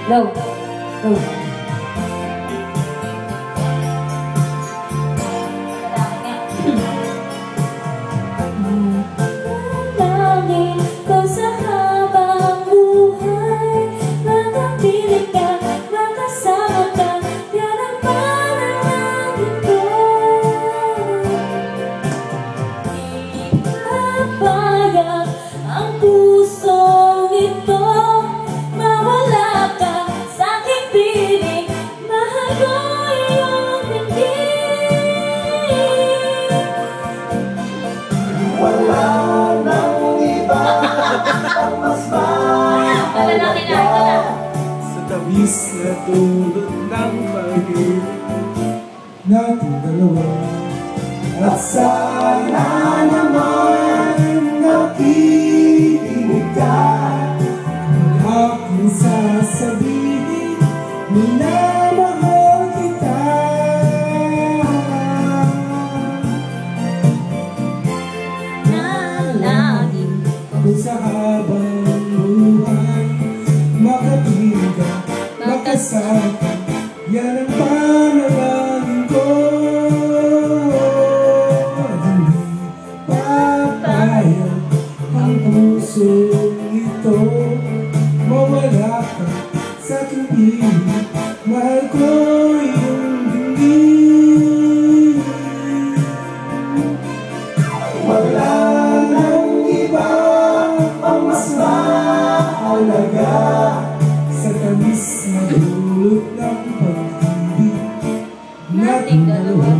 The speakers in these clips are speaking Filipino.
Go. Go. Langit ko sa habang buhay, makapiling ka, makasama ka, yan ang panalangin ko. Papayag ang pusong ito, mawala ka sa aking piling, mahal ko iyong dinggin. Wala nang iba ang mas mahalaga sa tabis na tulad ng pag-ibig nating dalawa. at sana naman nakikinig ka Ang aking sasabihin, minamahal kita. Nalangin Kung sa habang buhay, makapiling ka, makasama ka, yan ang panalangin ko. Hindi papayag ang pusong ito, mawala ka sa aking piling, mahal ko iyong dinggin. Wala nang iba ang mas mahalaga Sa tamis na dulot ng pag-ibig nating dalawa.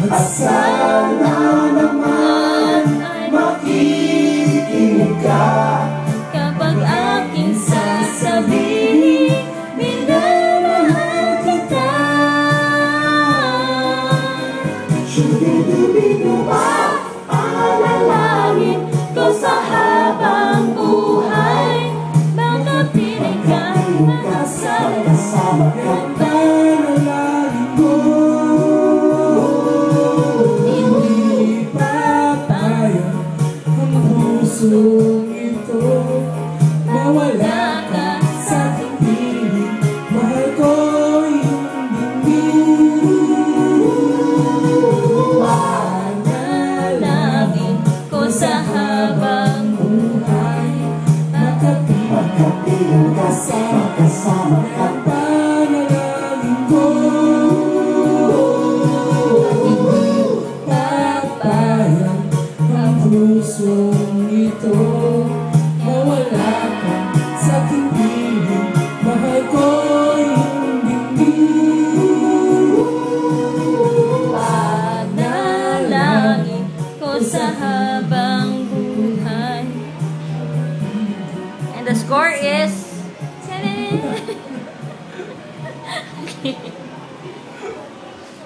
at sana naman makikinig ka kapag aking sasabihin, minamahal kita. Shubidubidu ba Panalangin ko sa habang buhay, makapiling ka, makasama ka, Panalangin ko, hindi papayag ang pusong ito, mawala ka sa aking piling, mahal ko iyong dinggin. panalangin ko sa habang buhay, magkapiling ka sa magkasama ka. Panalangin ko, papayag ang pusong ito, mawala ka sa aking piling, mahal ko iyong dinggin. panalangin ko sa habang buhay. And the score is... Okay.